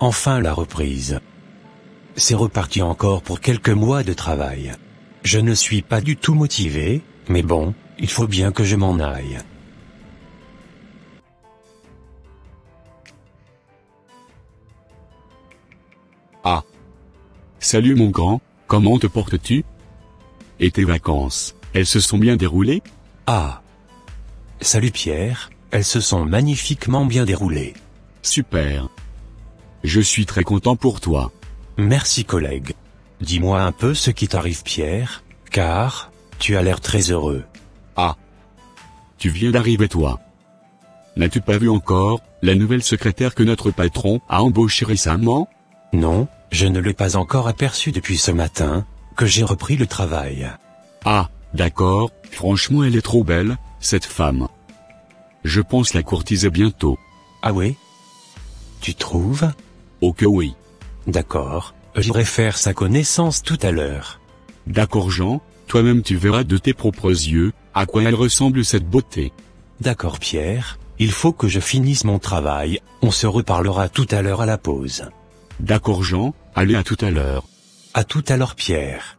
Enfin la reprise. C'est reparti encore pour quelques mois de travail. Je ne suis pas du tout motivé, mais bon, il faut bien que je m'en aille. Ah. Salut mon grand, comment te portes-tu? Et tes vacances, elles se sont bien déroulées? Ah. Salut Pierre, elles se sont magnifiquement bien déroulées. Super. Je suis très content pour toi. Merci collègue. Dis-moi un peu ce qui t'arrive Pierre, car tu as l'air très heureux. Ah. Tu viens d'arriver toi. N'as-tu pas vu encore la nouvelle secrétaire que notre patron a embauchée récemment? Non, je ne l'ai pas encore aperçue depuis ce matin, que j'ai repris le travail. Ah, d'accord, franchement elle est trop belle, cette femme. Je pense la courtiser bientôt. Ah oui? Tu trouves? Oh que oui. D'accord, j'irai faire sa connaissance tout à l'heure. D'accord Jean, toi-même tu verras de tes propres yeux, à quoi elle ressemble cette beauté. D'accord Pierre, il faut que je finisse mon travail, on se reparlera tout à l'heure à la pause. D'accord Jean, allez à tout à l'heure. À tout à l'heure Pierre.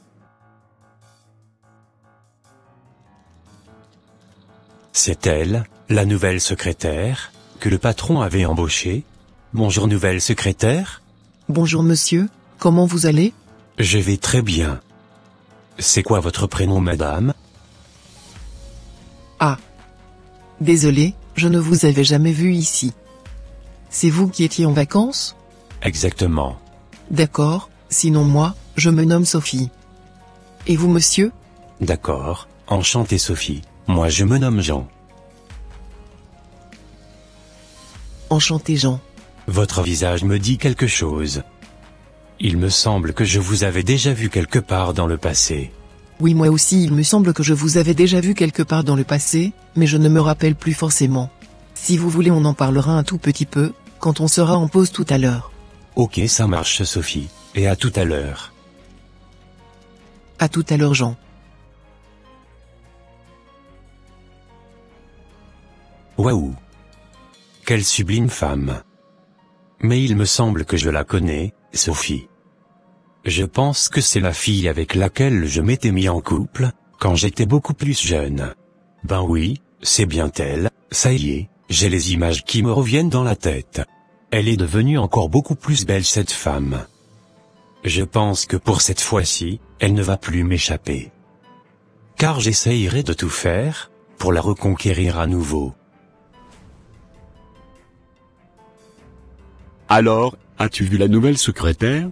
C'est elle, la nouvelle secrétaire, que le patron avait embauchée. Bonjour nouvelle secrétaire. Bonjour monsieur, comment vous allez? Je vais très bien. C'est quoi votre prénom madame? Ah. Désolé, je ne vous avais jamais vu ici. C'est vous qui étiez en vacances? Exactement. D'accord, sinon moi, je me nomme Sophie. Et vous monsieur? D'accord, enchanté Sophie, moi je me nomme Jean. Enchanté Jean. Votre visage me dit quelque chose. Il me semble que je vous avais déjà vu quelque part dans le passé. Oui moi aussi il me semble que je vous avais déjà vu quelque part dans le passé, mais je ne me rappelle plus forcément. Si vous voulez on en parlera un tout petit peu, quand on sera en pause tout à l'heure. Ok ça marche Sophie, et à tout à l'heure. À tout à l'heure Jean. Waouh! Quelle sublime femme! Mais il me semble que je la connais, Sophie. Je pense que c'est la fille avec laquelle je m'étais mis en couple, quand j'étais beaucoup plus jeune. Ben oui, c'est bien elle, ça y est, j'ai les images qui me reviennent dans la tête. Elle est devenue encore beaucoup plus belle cette femme. Je pense que pour cette fois-ci, elle ne va plus m'échapper. Car j'essayerai de tout faire, pour la reconquérir à nouveau. Alors, as-tu vu la nouvelle secrétaire?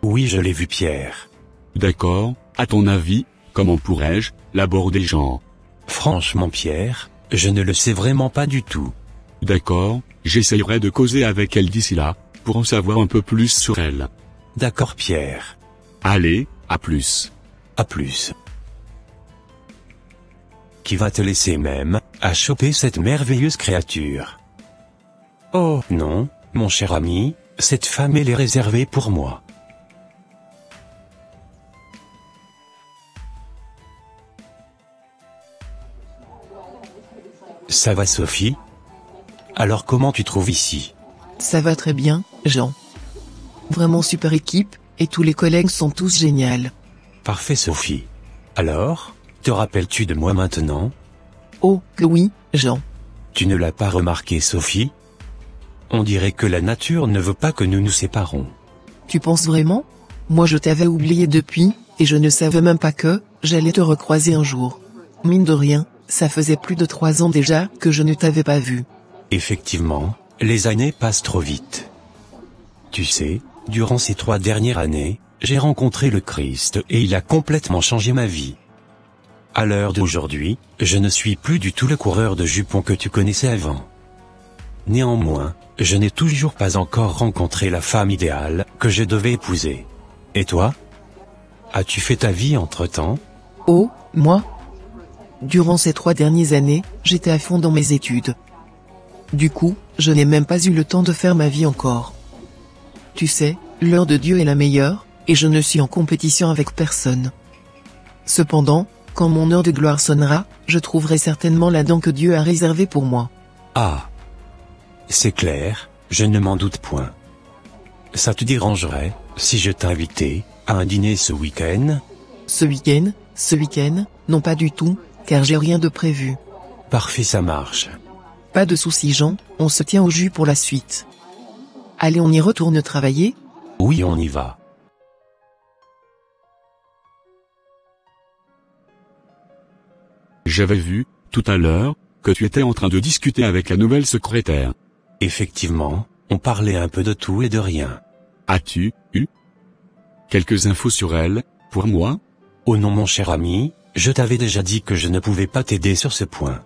Oui je l'ai vu Pierre. D'accord, à ton avis, comment pourrais-je l'aborder Jean? Franchement Pierre, je ne le sais vraiment pas du tout. D'accord, j'essayerai de causer avec elle d'ici là, pour en savoir un peu plus sur elle. D'accord Pierre. Allez, à plus. À plus. Qui va te laisser même, à choper cette merveilleuse créature? Oh non, mon cher ami, cette femme elle est réservée pour moi. Ça va Sophie? Alors comment tu trouves ici? Ça va très bien, Jean. Vraiment super équipe, et tous les collègues sont tous géniaux. Parfait Sophie. Alors, te rappelles-tu de moi maintenant? Oh, que oui, Jean. Tu ne l'as pas remarqué Sophie? On dirait que la nature ne veut pas que nous nous séparons. Tu penses vraiment? Moi je t'avais oublié depuis, et je ne savais même pas que j'allais te recroiser un jour. Mine de rien, ça faisait plus de 3 ans déjà que je ne t'avais pas vu. Effectivement, les années passent trop vite. Tu sais, durant ces 3 dernières années, j'ai rencontré le Christ et il a complètement changé ma vie. À l'heure d'aujourd'hui, je ne suis plus du tout le coureur de jupons que tu connaissais avant. Néanmoins, je n'ai toujours pas encore rencontré la femme idéale que je devais épouser. Et toi? As-tu fait ta vie entre-temps? Oh, moi? Durant ces 3 dernières années, j'étais à fond dans mes études. Du coup, je n'ai même pas eu le temps de faire ma vie encore. Tu sais, l'heure de Dieu est la meilleure, et je ne suis en compétition avec personne. Cependant, quand mon heure de gloire sonnera, je trouverai certainement la dent que Dieu a réservée pour moi. Ah! C'est clair, je ne m'en doute point. Ça te dérangerait, si je t'invitais, à un dîner ce week-end? Ce week-end, non pas du tout, car j'ai rien de prévu. Parfait, ça marche. Pas de soucis Jean, on se tient au jus pour la suite. Allez, on y retourne travailler? Oui, on y va. J'avais vu, tout à l'heure, que tu étais en train de discuter avec la nouvelle secrétaire. Effectivement, on parlait un peu de tout et de rien. As-tu eu quelques infos sur elle, pour moi? Oh non mon cher ami, je t'avais déjà dit que je ne pouvais pas t'aider sur ce point.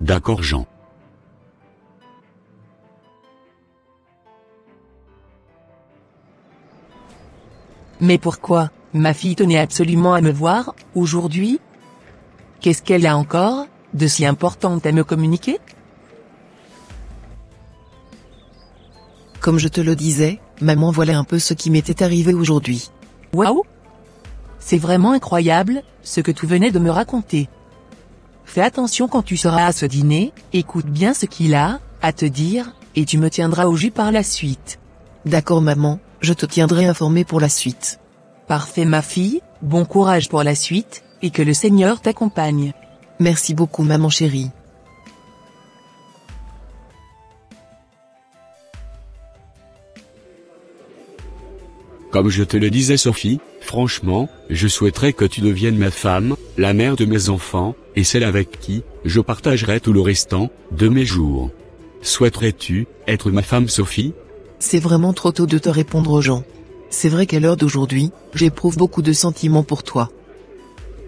D'accord Jean. Mais pourquoi, ma fille tenait absolument à me voir, aujourd'hui? Qu'est-ce qu'elle a encore, de si important à me communiquer? Comme je te le disais, maman, voilà un peu ce qui m'était arrivé aujourd'hui. Waouh! C'est vraiment incroyable, ce que tu venais de me raconter. Fais attention quand tu seras à ce dîner, écoute bien ce qu'il a à te dire, et tu me tiendras au jus par la suite. D'accord maman, je te tiendrai informé pour la suite. Parfait ma fille, bon courage pour la suite, et que le Seigneur t'accompagne. Merci beaucoup maman chérie. Comme je te le disais Sophie, franchement, je souhaiterais que tu deviennes ma femme, la mère de mes enfants, et celle avec qui je partagerai tout le restant de mes jours. Souhaiterais-tu être ma femme Sophie? C'est vraiment trop tôt de te répondre Jean. C'est vrai qu'à l'heure d'aujourd'hui, j'éprouve beaucoup de sentiments pour toi.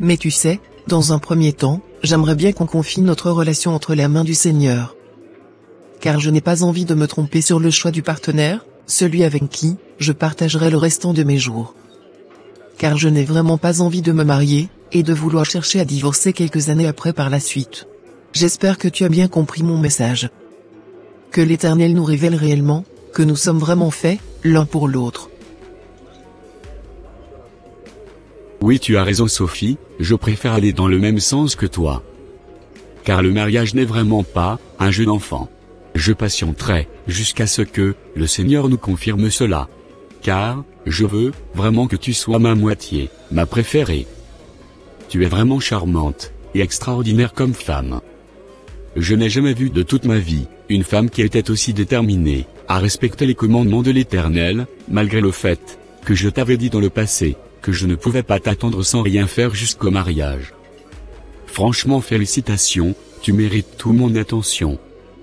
Mais tu sais, dans un premier temps, j'aimerais bien qu'on confie notre relation entre les mains du Seigneur. Car je n'ai pas envie de me tromper sur le choix du partenaire, celui avec qui je partagerai le restant de mes jours. Car je n'ai vraiment pas envie de me marier, et de vouloir chercher à divorcer quelques années après par la suite. J'espère que tu as bien compris mon message. Que l'Éternel nous révèle réellement, que nous sommes vraiment faits, l'un pour l'autre. Oui tu as raison Sophie, je préfère aller dans le même sens que toi. Car le mariage n'est vraiment pas un jeu d'enfant. Je patienterai jusqu'à ce que le Seigneur nous confirme cela. Car, je veux vraiment que tu sois ma moitié, ma préférée. Tu es vraiment charmante et extraordinaire comme femme. Je n'ai jamais vu de toute ma vie une femme qui était aussi déterminée à respecter les commandements de l'Éternel, malgré le fait que je t'avais dit dans le passé que je ne pouvais pas t'attendre sans rien faire jusqu'au mariage. Franchement félicitations, tu mérites toute mon attention.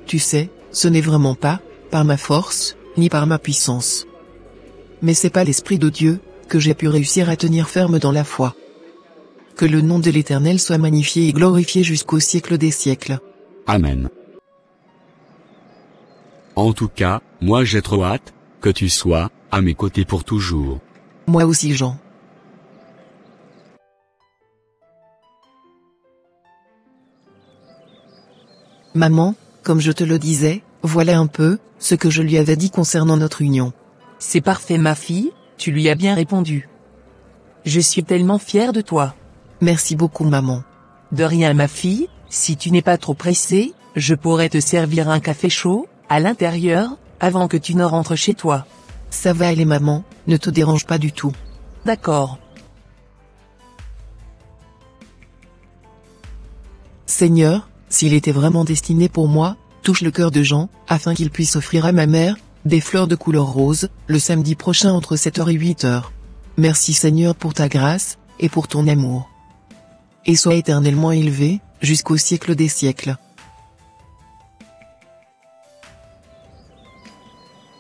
Tu sais, ce n'est vraiment pas par ma force, ni par ma puissance. Mais c'est pas l'Esprit de Dieu que j'ai pu réussir à tenir ferme dans la foi. Que le nom de l'Éternel soit magnifié et glorifié jusqu'au siècle des siècles. Amen. En tout cas, moi j'ai trop hâte que tu sois à mes côtés pour toujours. Moi aussi Jean. Maman, comme je te le disais, voilà un peu ce que je lui avais dit concernant notre union. C'est parfait ma fille, tu lui as bien répondu. Je suis tellement fière de toi. Merci beaucoup maman. De rien ma fille, si tu n'es pas trop pressée, je pourrais te servir un café chaud, à l'intérieur, avant que tu ne rentres chez toi. Ça va aller maman, ne te dérange pas du tout. D'accord. Seigneur, s'il était vraiment destiné pour moi, touche le cœur de Jean, afin qu'il puisse offrir à ma mère des fleurs de couleur rose, le samedi prochain entre 7h et 8h. Merci Seigneur pour ta grâce, et pour ton amour. Et sois éternellement élevé, jusqu'au siècle des siècles.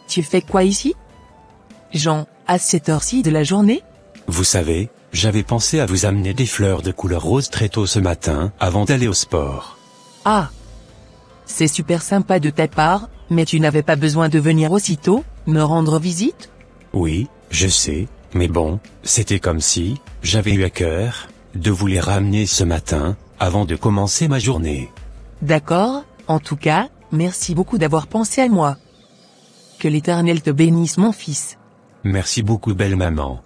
Tu fais quoi ici? Jean, à cette heure-ci de la journée? Vous savez, j'avais pensé à vous amener des fleurs de couleur rose très tôt ce matin, avant d'aller au sport. Ah! C'est super sympa de ta part, mais tu n'avais pas besoin de venir aussitôt, me rendre visite? Oui, je sais, mais bon, c'était comme si, j'avais eu à cœur, de vous les ramener ce matin, avant de commencer ma journée. D'accord, en tout cas, merci beaucoup d'avoir pensé à moi. Que l'Éternel te bénisse mon fils. Merci beaucoup belle maman.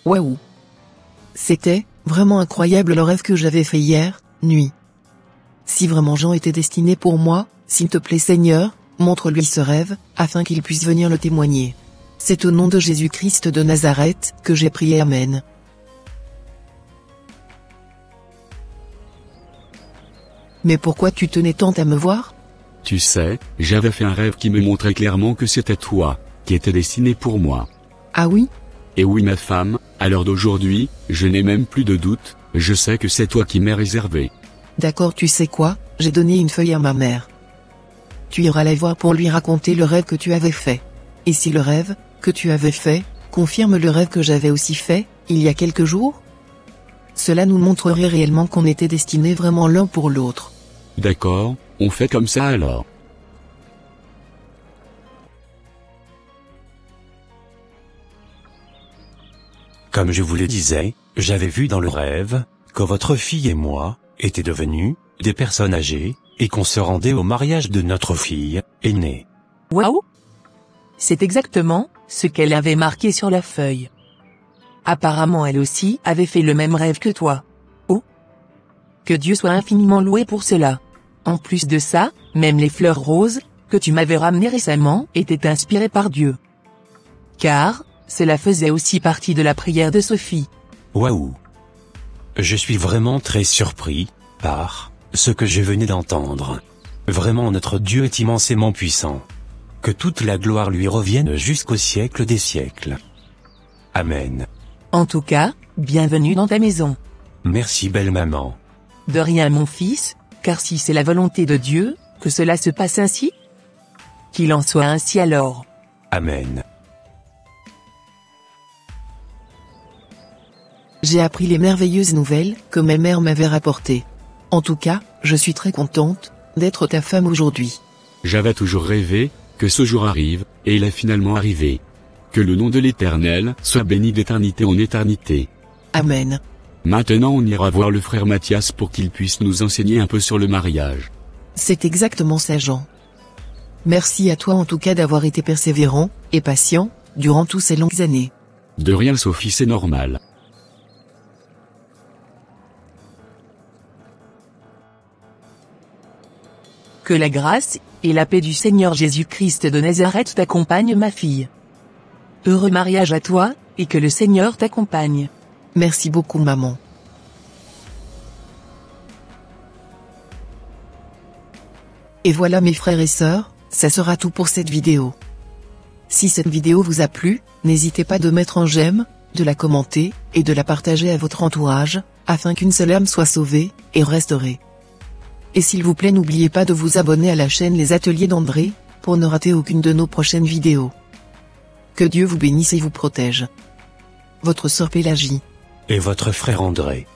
Waouh! C'était vraiment incroyable le rêve que j'avais fait hier nuit. Si vraiment Jean était destiné pour moi, S'il te plaît Seigneur, montre-lui ce rêve, afin qu'il puisse venir le témoigner. C'est au nom de Jésus-Christ de Nazareth que j'ai prié, Amen. Mais pourquoi tu tenais tant à me voir? Tu sais, j'avais fait un rêve qui me montrait clairement que c'était toi, qui étais destiné pour moi. Ah oui? Et oui ma femme, à l'heure d'aujourd'hui, je n'ai même plus de doute, je sais que c'est toi qui m'es réservé. D'accord, tu sais quoi, j'ai donné une feuille à ma mère. Tu iras la voir pour lui raconter le rêve que tu avais fait. Et si le rêve que tu avais fait confirme le rêve que j'avais aussi fait, il y a quelques jours, cela nous montrerait réellement qu'on était destinés vraiment l'un pour l'autre. D'accord, on fait comme ça alors. Comme je vous le disais, j'avais vu dans le rêve que votre fille et moi étaient devenus des personnes âgées, et qu'on se rendait au mariage de notre fille aînée. Waouh! C'est exactement ce qu'elle avait marqué sur la feuille. Apparemment elle aussi avait fait le même rêve que toi. Oh! Que Dieu soit infiniment loué pour cela. En plus de ça, même les fleurs roses, que tu m'avais ramenées récemment, étaient inspirées par Dieu. Car, cela faisait aussi partie de la prière de Sophie. Waouh! Je suis vraiment très surpris par ce que je venais d'entendre. Vraiment notre Dieu est immensément puissant. Que toute la gloire lui revienne jusqu'au siècle des siècles. Amen. En tout cas, bienvenue dans ta maison. Merci belle maman. De rien mon fils, car si c'est la volonté de Dieu, que cela se passe ainsi, qu'il en soit ainsi alors. Amen. J'ai appris les merveilleuses nouvelles que ma mère m'avait rapportées. En tout cas, je suis très contente d'être ta femme aujourd'hui. J'avais toujours rêvé que ce jour arrive, et il est finalement arrivé. Que le nom de l'Éternel soit béni d'éternité en éternité. Amen. Maintenant on ira voir le frère Mathias pour qu'il puisse nous enseigner un peu sur le mariage. C'est exactement ça, Jean. Merci à toi en tout cas d'avoir été persévérant et patient durant toutes ces longues années. De rien Sophie, c'est normal. Que la grâce et la paix du Seigneur Jésus-Christ de Nazareth t'accompagnent ma fille. Heureux mariage à toi, et que le Seigneur t'accompagne. Merci beaucoup maman. Et voilà mes frères et sœurs, ça sera tout pour cette vidéo. Si cette vidéo vous a plu, n'hésitez pas de mettre un j'aime, de la commenter, et de la partager à votre entourage, afin qu'une seule âme soit sauvée, et restaurée. Et s'il vous plaît n'oubliez pas de vous abonner à la chaîne Les Ateliers d'André, pour ne rater aucune de nos prochaines vidéos. Que Dieu vous bénisse et vous protège. Votre sœur Pélagie. Et votre frère André.